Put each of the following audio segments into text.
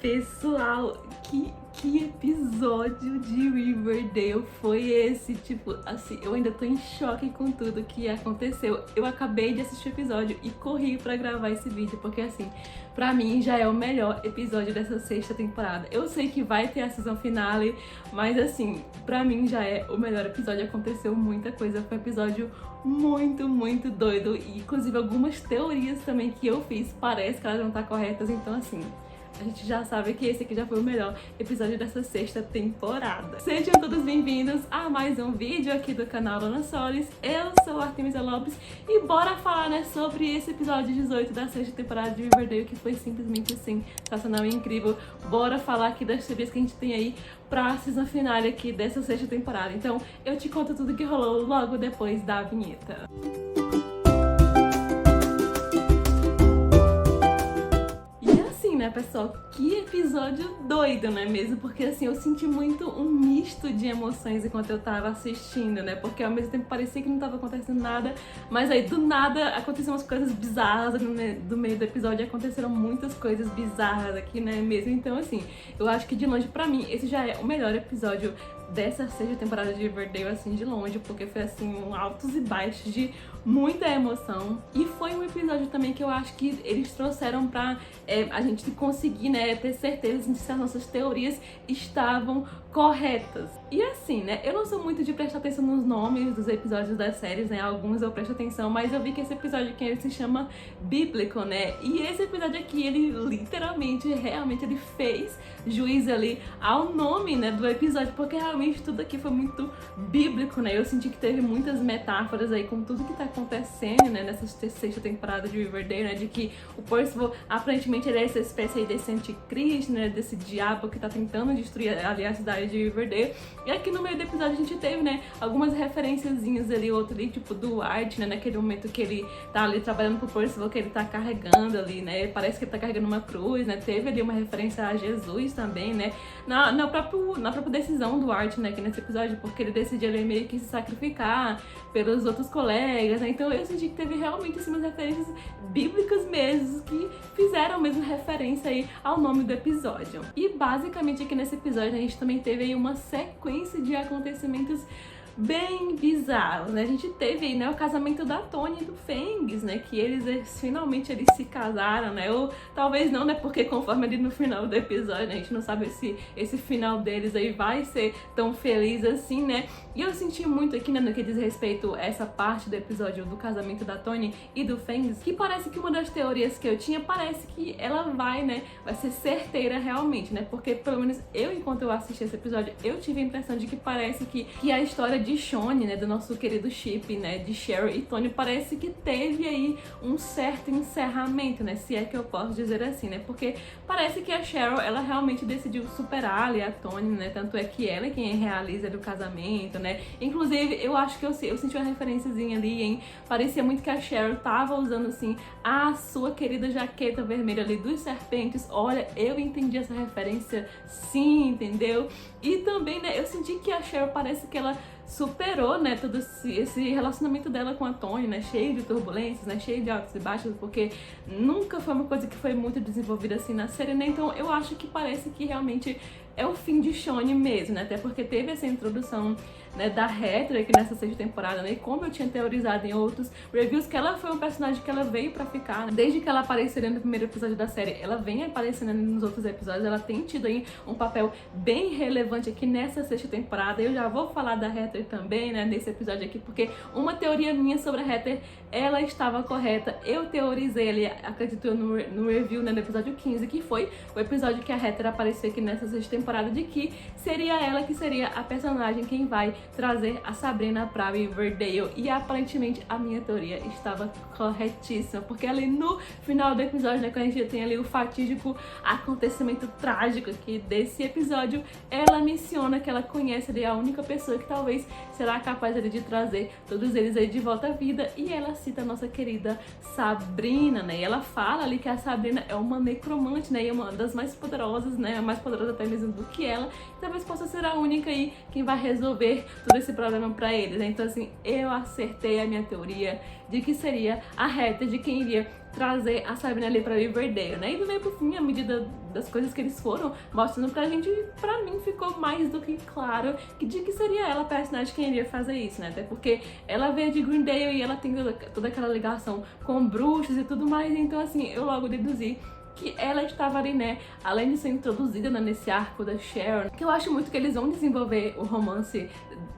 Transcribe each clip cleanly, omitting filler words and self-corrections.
Pessoal, que episódio de Riverdale foi esse? Tipo, assim, eu ainda tô em choque com tudo que aconteceu. Eu acabei de assistir o episódio e corri pra gravar esse vídeo, porque assim, pra mim já é o melhor episódio dessa sexta temporada. Eu sei que vai ter a season finale, mas assim, pra mim já é o melhor episódio. Aconteceu muita coisa, foi um episódio muito doido. E inclusive algumas teorias também que eu fiz, parece que elas vão estar corretas, então assim, a gente já sabe que esse aqui já foi o melhor episódio dessa sexta temporada. Sejam todos bem-vindos a mais um vídeo aqui do canal Lana Solis. Eu sou a Artemisia Lopes e bora falar, né, sobre esse episódio 18 da sexta temporada de Riverdale, que foi simplesmente assim, sensacional e incrível. Bora falar aqui das teorias que a gente tem aí pra season finale aqui dessa sexta temporada. Então eu te conto tudo que rolou logo depois da vinheta. Né, pessoal, que episódio doido, não é mesmo? Porque assim, eu senti muito um misto de emoções enquanto eu tava assistindo, né? Porque ao mesmo tempo parecia que não tava acontecendo nada, mas aí do nada aconteceram umas coisas bizarras do meio do episódio, aconteceram muitas coisas bizarras aqui, né mesmo? Então assim, eu acho que de longe pra mim esse já é o melhor episódio dessa sexta temporada de Riverdale, assim, de longe, porque foi assim, altos e baixos de muita emoção. E foi um episódio também que eu acho que eles trouxeram pra a gente conseguir, né, ter certeza de se as nossas teorias estavam corretas. E assim, né, eu não sou muito de prestar atenção nos nomes dos episódios das séries, né, alguns eu presto atenção, mas eu vi que esse episódio aqui ele se chama Bíblico, né, e esse episódio aqui, ele literalmente, realmente, ele fez juízo ali ao nome, né, do episódio, porque realmente tudo aqui foi muito bíblico, né, eu senti que teve muitas metáforas aí com tudo que tá acontecendo, né, nessa sexta temporada de Riverdale, né, de que o Percival, aparentemente, ele é essa espécie aí desse anticristo, né, desse diabo que tá tentando destruir ali a cidade de Riverdale. E aqui no meio do episódio a gente teve, né, algumas referenciazinhas ali, outro ali, tipo do Art, né, naquele momento que ele tá ali trabalhando pro Percival, que ele tá carregando ali, né, parece que ele tá carregando uma cruz, né, teve ali uma referência a Jesus também, né, na própria decisão do Art, né, aqui nesse episódio, porque ele decidiu ali meio que se sacrificar pelos outros colegas, né, então eu senti que teve realmente assim, umas referências bíblicas mesmo, que fizeram mesmo referência aí ao nome do episódio. E basicamente aqui nesse episódio a gente também teve aí uma sequência de acontecimentos bem bizarros, né? A gente teve aí, né, o casamento da Tony e do Fangs, né, que eles finalmente se casaram, né, ou talvez não, né, porque conforme ali no final do episódio, né, a gente não sabe se esse final deles aí vai ser tão feliz assim, né, e eu senti muito aqui, né, no que diz respeito a essa parte do episódio do casamento da Tony e do Fangs, que parece que uma das teorias que eu tinha, parece que ela vai, né, vai ser certeira realmente, né, porque pelo menos eu, enquanto eu assisti esse episódio, eu tive a impressão de que parece que a história de Shawnee, né, do nosso querido chip, né, de Cheryl e Tony, parece que teve aí um certo encerramento, né, se é que eu posso dizer assim, né, porque parece que a Cheryl, ela realmente decidiu superar ali a Tony, né, tanto é que ela é quem realiza ali o casamento, né, inclusive eu acho que eu senti uma referenciazinha ali, hein, parecia muito que a Cheryl tava usando, assim, a sua querida jaqueta vermelha ali dos serpentes. Olha, eu entendi essa referência, sim, entendeu? E também, né, eu senti que a Cheryl parece que ela superou, né, todo esse relacionamento dela com a Tony, né, cheio de turbulências, né, cheio de altos e baixos, porque nunca foi uma coisa que foi muito desenvolvida assim na série, né, então eu acho que parece que realmente é o fim de Shawnee mesmo, né, até porque teve essa introdução, né, da Heather aqui nessa sexta temporada, né, e como eu tinha teorizado em outros reviews, que ela foi um personagem que ela veio pra ficar, né? Desde que ela apareceu no primeiro episódio da série, ela vem aparecendo nos outros episódios, ela tem tido aí um papel bem relevante aqui nessa sexta temporada. Eu já vou falar da Heather também, né, nesse episódio aqui, porque uma teoria minha sobre a Heather, ela estava correta. Eu teorizei ali, acredito eu, no review, né, no episódio 15, que foi o episódio que a Heather apareceu aqui nessa sexta temporada, de que seria ela que seria a personagem quem vai trazer a Sabrina pra Riverdale. E aparentemente a minha teoria estava corretíssima, porque ali no final do episódio, né, quando a gente tem ali o fatídico acontecimento trágico aqui desse episódio, ela menciona que ela conhece ali a única pessoa que talvez será capaz ali de trazer todos eles aí de volta à vida, e ela cita a nossa querida Sabrina, né, e ela fala ali que a Sabrina é uma necromante, né, e uma das mais poderosas, né, a mais poderosa até mesmo do que ela, e talvez possa ser a única aí quem vai resolver todo esse problema pra eles, né? Então assim, eu acertei a minha teoria de que seria a Heather de quem iria trazer a Sabrina ali pra Riverdale, né? E do meio pro fim, à medida das coisas que eles foram mostrando pra gente, pra mim ficou mais do que claro de que seria ela a personagem quem iria fazer isso, né? Até porque ela veio de Greendale e ela tem toda aquela ligação com bruxos e tudo mais, então assim, eu logo deduzi que ela estava ali, né, além de ser introduzida, né, nesse arco da Sharon, que eu acho muito que eles vão desenvolver o romance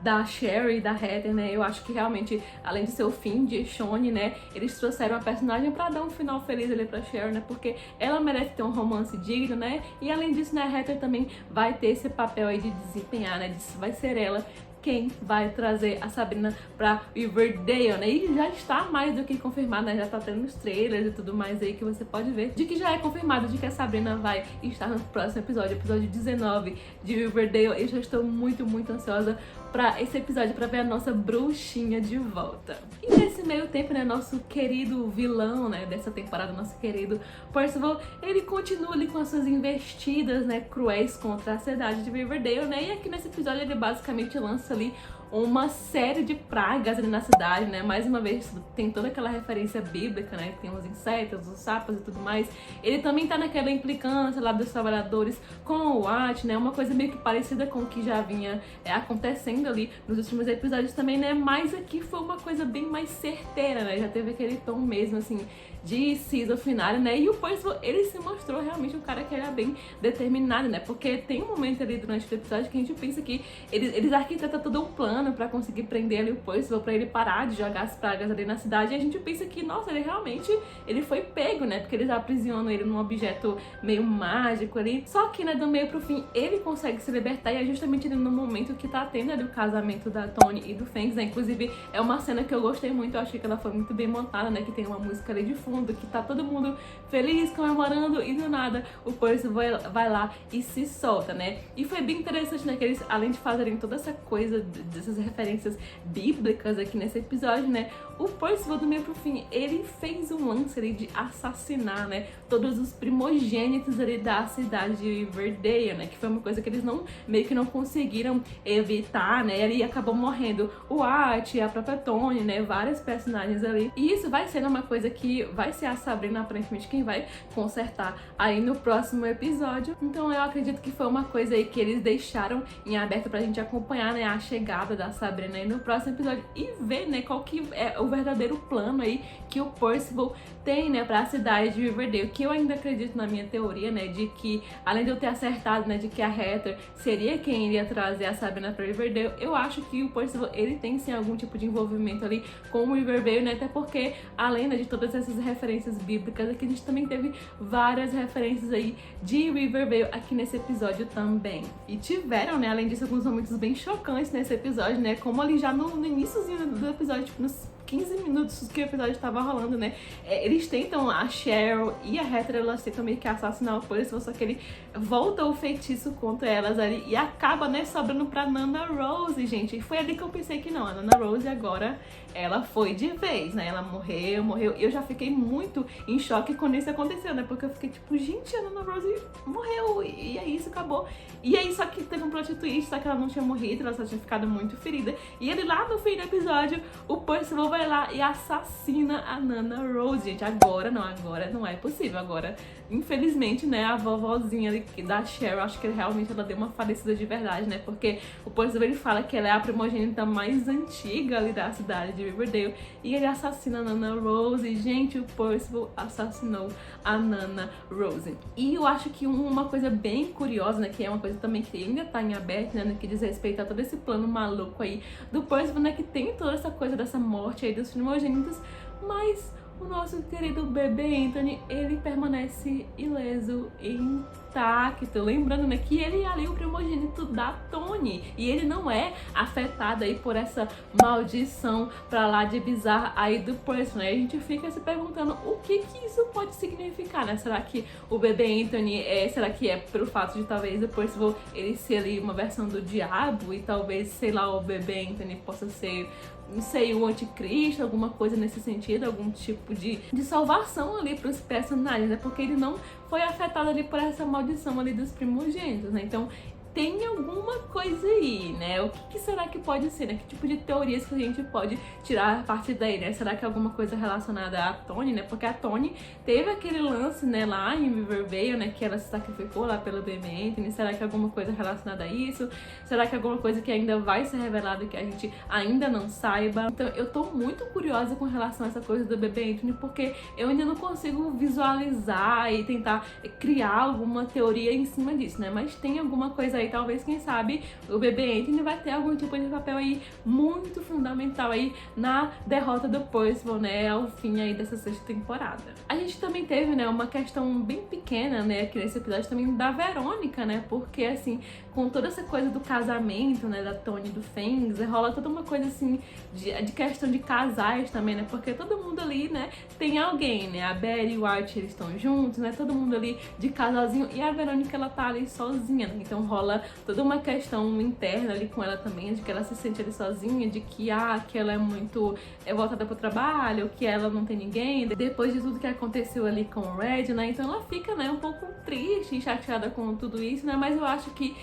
da Sharon e da Heather, né, eu acho que realmente, além de ser o fim de Shawnee, né, eles trouxeram a personagem pra dar um final feliz ali pra Sharon, né, porque ela merece ter um romance digno, né, e além disso, né, a Heather também vai ter esse papel aí de desempenhar, né, vai ser ela quem vai trazer a Sabrina pra Riverdale, né? E já está mais do que confirmado, né? Já tá tendo os trailers e tudo mais aí que você pode ver. De que já é confirmado de que a Sabrina vai estar no próximo episódio, episódio 19 de Riverdale. Eu já estou muito, muito ansiosa pra esse episódio, pra ver a nossa bruxinha de volta. E nesse meio tempo, né, nosso querido vilão, né, dessa temporada, nosso querido Percival, ele continua ali com as suas investidas, né, cruéis contra a cidade de Riverdale, né, e aqui nesse episódio ele basicamente lança ali uma série de pragas ali na cidade, né? Mais uma vez tem toda aquela referência bíblica, né? Tem os insetos, os sapos e tudo mais. Ele também tá naquela implicância lá dos trabalhadores com o Watt, né? Uma coisa meio que parecida com o que já vinha acontecendo ali nos últimos episódios também, né? Mas aqui foi uma coisa bem mais certeira, né? Já teve aquele tom mesmo, assim, de season finale, né? E o Percival, ele se mostrou realmente um cara que era bem determinado, né? Porque tem um momento ali durante o episódio que a gente pensa que eles arquitetam todo um plano pra conseguir prender ali o Percival, pra ele parar de jogar as pragas ali na cidade, e a gente pensa que, nossa, ele foi pego, né? Porque eles aprisionam ele num objeto meio mágico ali. Só que, né, do meio pro fim, ele consegue se libertar, e é justamente ali no momento que tá tendo ali o casamento da Tony e do Fangs, né? Inclusive, é uma cena que eu gostei muito, eu achei que ela foi muito bem montada, né? Que tem uma música ali de fundo, que tá todo mundo feliz, comemorando, e do nada o Percival vai lá e se solta, né? E foi bem interessante, né? Que eles, além de fazerem toda essa coisa dessas referências bíblicas aqui nesse episódio, né? O Percival, do meio pro fim, ele fez um lance ali de assassinar, né? Todos os primogênitos ali da cidade de Riverdale, né? Que foi uma coisa que eles meio que não conseguiram evitar, né? Ele acabou morrendo o Art, a própria Tony, né? Vários personagens ali. E isso vai ser uma coisa que vai ser a Sabrina, aparentemente, quem vai consertar aí no próximo episódio. Então eu acredito que foi uma coisa aí que eles deixaram em aberto pra gente acompanhar, né? A chegada da Sabrina aí no próximo episódio e ver, né, qual que é o verdadeiro plano aí que o Percival tem, né, pra cidade de Riverdale, que eu ainda acredito na minha teoria, né, de que, além de eu ter acertado, né, de que a Heather seria quem iria trazer a Sabrina pra Riverdale, eu acho que o Percival, ele tem, sim, algum tipo de envolvimento ali com o Riverdale, né, até porque, além, né, de todas essas referências bíblicas, aqui a gente também teve várias referências aí de Riverdale aqui nesse episódio também. E tiveram, né, além disso, alguns momentos bem chocantes nesse episódio, né, como ali já no iníciozinho do episódio, tipo, nos 15 minutos que o episódio estava rolando, né? Eles tentam, a Cheryl e a Heather, elas tentam meio que assassinar o Percival, só que ele volta o feitiço contra elas ali e acaba, né, sobrando pra Nana Rose, gente. E foi ali que eu pensei que não, a Nana Rose agora, ela foi de vez, né? Ela morreu. Eu já fiquei muito em choque quando isso aconteceu, né? Porque eu fiquei tipo, gente, a Nana Rose morreu e é isso, acabou. E aí, só que teve um plot twist, só que ela não tinha morrido, ela só tinha ficado muito ferida. E ele lá no fim do episódio, o Percival vai lá e assassina a Nana Rose, gente. Agora não é possível. Agora, infelizmente, né, a vovozinha ali da Cheryl, acho que realmente ela deu uma falecida de verdade, né? Porque o Percival, ele fala que ela é a primogênita mais antiga ali da cidade de Riverdale e ele assassina a Nana Rose. Gente, o Percival assassinou a Nana Rose. E eu acho que uma coisa bem curiosa, né, que é uma coisa também que ainda tá em aberto, né, no que diz respeito a todo esse plano maluco aí do Percival, né, que tem toda essa coisa dessa morte aí dos primogênitos, mas o nosso querido bebê Anthony, ele permanece ileso e intacto. Lembrando, né, que ele é ali o primogênito da Tony e ele não é afetado aí por essa maldição pra lá de bizarra aí do Percival, né? A gente fica se perguntando o que isso pode significar, né? Será que o bebê Anthony será que é pelo fato de talvez o Percival ele ser ali uma versão do diabo e talvez, sei lá, o bebê Anthony possa ser não sei, o anticristo, alguma coisa nesse sentido, algum tipo de salvação ali para os personagens, né? Porque ele não foi afetado ali por essa maldição ali dos primogênitos, né? Então tem alguma coisa aí, né? O que será que pode ser, né? Que tipo de teorias que a gente pode tirar a partir daí, né? Será que é alguma coisa relacionada à Tony, né? Porque a Tony teve aquele lance, né, lá em Riverdale, né? Que ela se sacrificou lá pelo bebê Anthony. Será que é alguma coisa relacionada a isso? Será que é alguma coisa que ainda vai ser revelada que a gente ainda não saiba? Então eu tô muito curiosa com relação a essa coisa do bebê Anthony, porque eu ainda não consigo visualizar e tentar criar alguma teoria em cima disso, né? Mas tem alguma coisa aí, talvez, quem sabe, o bebê Anthony vai ter algum tipo de papel aí muito fundamental aí na derrota do Percival, né, ao fim aí dessa 6ª temporada. A gente também teve, né, uma questão bem pequena, né, aqui nesse episódio também da Verônica, né, porque, assim, com toda essa coisa do casamento, né, da Tony e do Fangs, rola toda uma coisa, assim, de questão de casais também, né, porque todo mundo ali, né, tem alguém, né, a Betty e o Art, eles estão juntos, né, todo mundo ali de casalzinho, e a Verônica, ela tá ali sozinha, né, então rola toda uma questão interna ali com ela também, de que ela se sente ali sozinha, de que, que ela é muito voltada pro trabalho, que ela não tem ninguém, depois de tudo que aconteceu ali com o Red, né, então ela fica, né, um pouco triste e chateada com tudo isso, né, mas eu acho que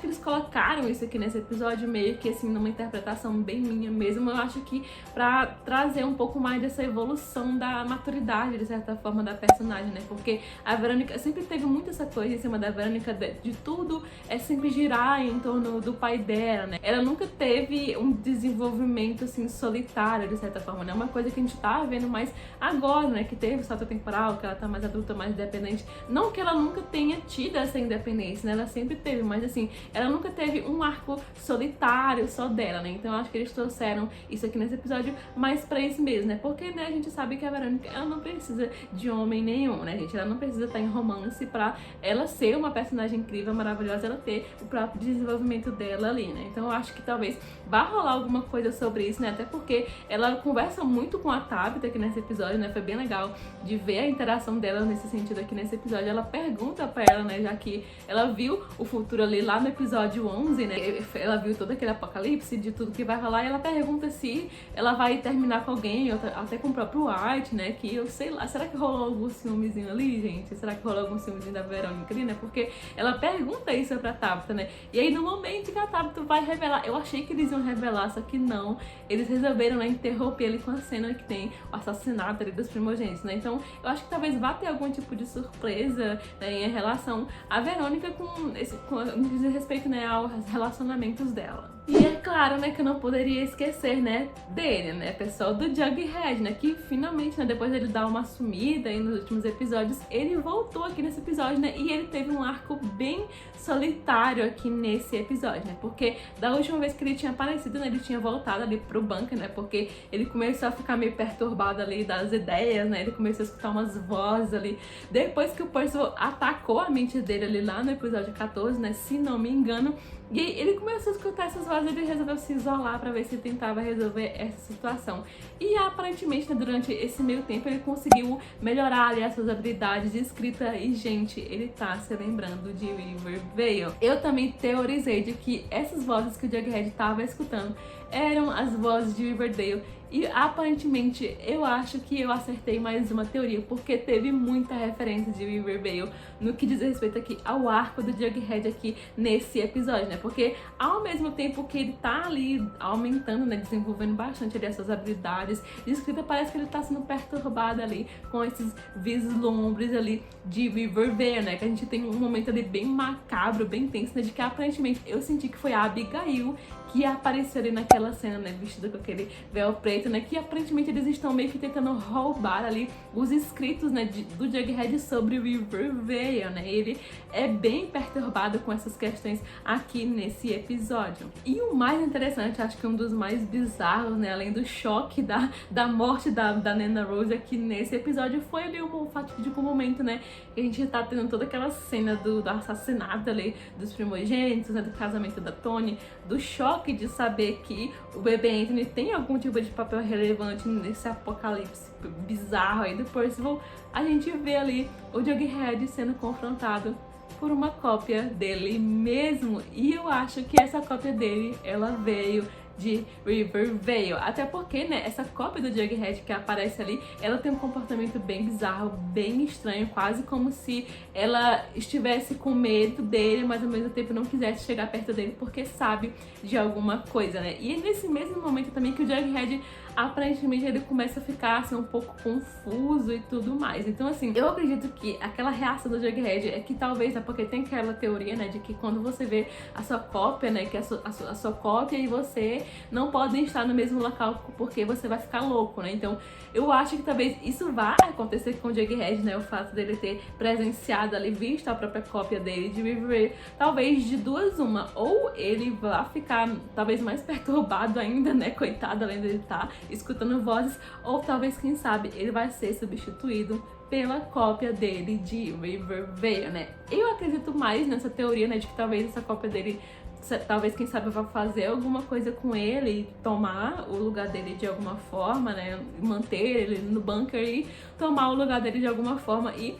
eles colocaram isso aqui nesse episódio meio que, assim, numa interpretação bem minha mesmo, eu acho que pra trazer um pouco mais dessa evolução da maturidade, de certa forma, da personagem, né, porque a Verônica sempre teve muito essa coisa em cima da Verônica, de tudo sempre girar em torno do pai dela, né? Ela nunca teve um desenvolvimento, assim, solitário, de certa forma, né? Uma coisa que a gente tá vendo mais agora, né? Que teve o salto temporal, que ela tá mais adulta, mais independente. Não que ela nunca tenha tido essa independência, né? Ela sempre teve, mas, assim, ela nunca teve um arco solitário só dela, né? Então eu acho que eles trouxeram isso aqui nesse episódio mais pra isso mesmo, né? Porque, né, a gente sabe que a Verônica, ela não precisa de homem nenhum, né, gente? Ela não precisa estar em romance pra ela ser uma personagem incrível, maravilhosa, ela ter o próprio desenvolvimento dela ali, né? Então eu acho que talvez vá rolar alguma coisa sobre isso, né? Até porque ela conversa muito com a Tabitha aqui nesse episódio, né? Foi bem legal de ver a interação dela nesse sentido aqui nesse episódio. Ela pergunta pra ela, né? Já que ela viu o futuro ali lá no episódio 11, né? Ela viu todo aquele apocalipse de tudo que vai rolar e ela pergunta se ela vai terminar com alguém, ou até com o próprio Art, né? Que eu sei lá, será que rolou algum ciúmezinho ali, gente? Será que rolou algum ciúmezinho da Verônica ali, né? Porque ela pergunta isso pra Tabitha, né? E aí no momento que a Tabitha vai revelar, eu achei que eles iam revelar, só que não, eles resolveram, né, interromper ali com a cena que tem o assassinato ali dos primogênitos, né? Então eu acho que talvez vá ter algum tipo de surpresa, né, em relação a Verônica no que diz respeito, né, aos relacionamentos dela. E é claro, né, que eu não poderia esquecer, né, dele, né, pessoal do Jughead, né, que finalmente, né, depois dele dar uma sumida aí nos últimos episódios, ele voltou aqui nesse episódio, né, e ele teve um arco bem solitário aqui nesse episódio, né, porque da última vez que ele tinha aparecido, né, ele tinha voltado ali pro bunker, né, porque ele começou a ficar meio perturbado ali das ideias, né, ele começou a escutar umas vozes ali, depois que o Percival atacou a mente dele ali lá no episódio 14, né, se não me engano. E aí ele começou a escutar essas vozes e ele resolveu se isolar pra ver se ele tentava resolver essa situação. E aparentemente, né, durante esse meio tempo, ele conseguiu melhorar ali as suas habilidades de escrita e, gente, ele tá se lembrando de Riverdale. Eu também teorizei de que essas vozes que o Jughead tava escutando eram as vozes de Riverdale. E aparentemente eu acho que eu acertei mais uma teoria, porque teve muita referência de Riverdale no que diz respeito aqui ao arco do Jughead aqui nesse episódio, né? Porque ao mesmo tempo que ele tá ali aumentando, né, desenvolvendo bastante ali essas habilidades de escrita, parece que ele tá sendo perturbado ali com esses vislumbres ali de Riverdale, né? Que a gente tem um momento ali bem macabro, bem tenso, né? De que aparentemente eu senti que foi a Abigail que apareceu ali naquela cena, né, vestida com aquele véu preto, né, que aparentemente eles estão meio que tentando roubar ali os escritos, né, do Jughead sobre o Riverdale, né, ele é bem perturbado com essas questões aqui nesse episódio. E o mais interessante, acho que um dos mais bizarros, né, além do choque da morte da Nana Rose aqui nesse episódio, foi ali um fatídico momento, né, que a gente tá tendo toda aquela cena do assassinato ali dos primogênitos, né, do casamento da Tony, do choque de saber que o bebê Anthony tem algum tipo de papel relevante nesse apocalipse bizarro aí do Percival. A gente vê ali o Jughead sendo confrontado por uma cópia dele mesmo, e eu acho que essa cópia dele, ela veio de Riverdale. Até porque, né, essa cópia do Jughead que aparece ali, ela tem um comportamento bem bizarro, bem estranho, quase como se ela estivesse com medo dele, mas ao mesmo tempo não quisesse chegar perto dele porque sabe de alguma coisa, né? E é nesse mesmo momento também que o Jughead aparentemente ele começa a ficar assim um pouco confuso e tudo mais. Então assim, eu acredito que aquela reação do Jughead é que talvez, é porque tem aquela teoria, né, de que quando você vê a sua cópia, né, que a sua cópia e você não podem estar no mesmo local porque você vai ficar louco, né? Então eu acho que talvez isso vá acontecer com o Jughead, né, o fato dele ter presenciado ali, visto a própria cópia dele de Riverdale, talvez de duas uma, ou ele vai ficar talvez mais perturbado ainda, né, coitado, além dele estar escutando vozes, ou talvez, quem sabe, ele vai ser substituído pela cópia dele de Riverdale, né? Eu acredito mais nessa teoria, né, de que talvez essa cópia dele, talvez, quem sabe, vá fazer alguma coisa com ele, tomar o lugar dele de alguma forma, né, manter ele no bunker e tomar o lugar dele de alguma forma e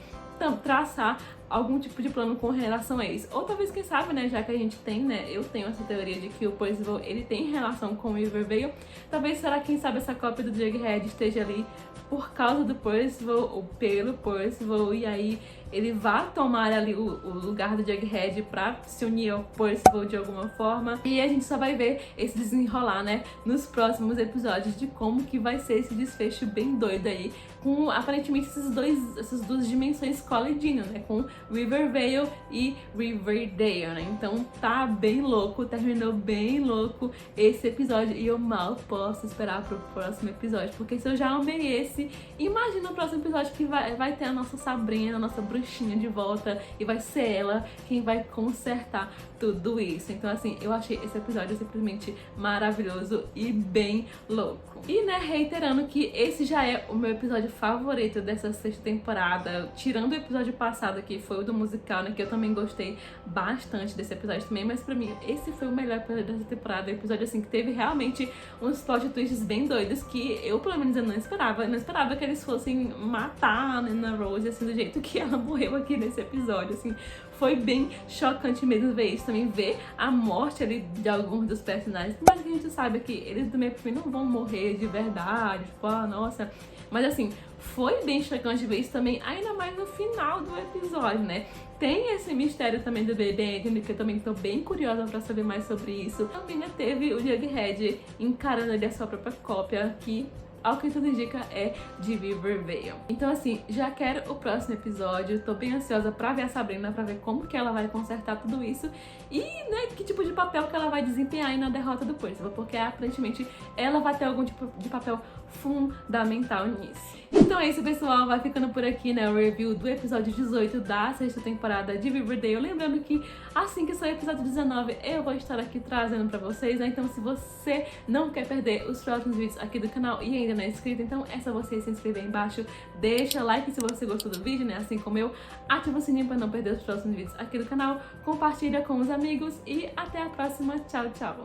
traçar algum tipo de plano com relação a isso. Ou talvez, quem sabe, né, já que a gente tem, né, eu tenho essa teoria de que o Percival, ele tem relação com o Riverdale, talvez, será, quem sabe, essa cópia do Jughead esteja ali por causa do Percival, ou pelo Percival, e aí ele vai tomar ali o lugar do Jughead pra se unir ao Percival de alguma forma. E a gente só vai ver esse desenrolar, né, nos próximos episódios, de como que vai ser esse desfecho bem doido aí, com aparentemente essas duas dimensões colidindo, né, com Riverdale e Riverdale, né? Então tá bem louco, terminou bem louco esse episódio e eu mal posso esperar pro próximo episódio, porque se eu já amei esse, imagina o próximo episódio que vai ter a nossa Sabrina, a nossa bruxinha de volta, e vai ser ela quem vai consertar tudo isso. Então assim, eu achei esse episódio simplesmente maravilhoso e bem louco. E, né, reiterando que esse já é o meu episódio favorito dessa sexta temporada, tirando o episódio passado, que foi o do musical, né, que eu também gostei bastante desse episódio também, mas pra mim esse foi o melhor episódio dessa temporada, o episódio assim que teve realmente uns plot twists bem doidos que eu, pelo menos, eu não esperava que eles fossem matar a Nana Rose assim do jeito que ela morreu aqui nesse episódio, assim. Foi bem chocante mesmo ver isso, também ver a morte ali de alguns dos personagens, mas que a gente sabe que eles do meio pro fim não vão morrer de verdade, tipo, ah, nossa. Mas assim, foi bem chocante ver isso também, ainda mais no final do episódio, né? Tem esse mistério também do bebê Anthony, que eu também tô bem curiosa pra saber mais sobre isso. Também, né, teve o Jughead encarando ali a sua própria cópia, que, ao que tudo indica, é de Riverdale. Então assim, já quero o próximo episódio, tô bem ansiosa pra ver a Sabrina, pra ver como que ela vai consertar tudo isso e, né, que tipo de papel que ela vai desempenhar aí na derrota do Percival, porque aparentemente ela vai ter algum tipo de papel fundamental nisso. Então é isso, pessoal, vai ficando por aqui, né, o review do episódio 18 da sexta temporada de Riverdale. Lembrando que assim que sair o episódio 19 eu vou estar aqui trazendo pra vocês, né, então se você não quer perder os próximos vídeos aqui do canal e ainda não é inscrito, então é só você se inscrever aí embaixo, deixa like se você gostou do vídeo, né, assim como eu, ativa o sininho pra não perder os próximos vídeos aqui do canal, compartilha com os amigos e até a próxima, tchau, tchau!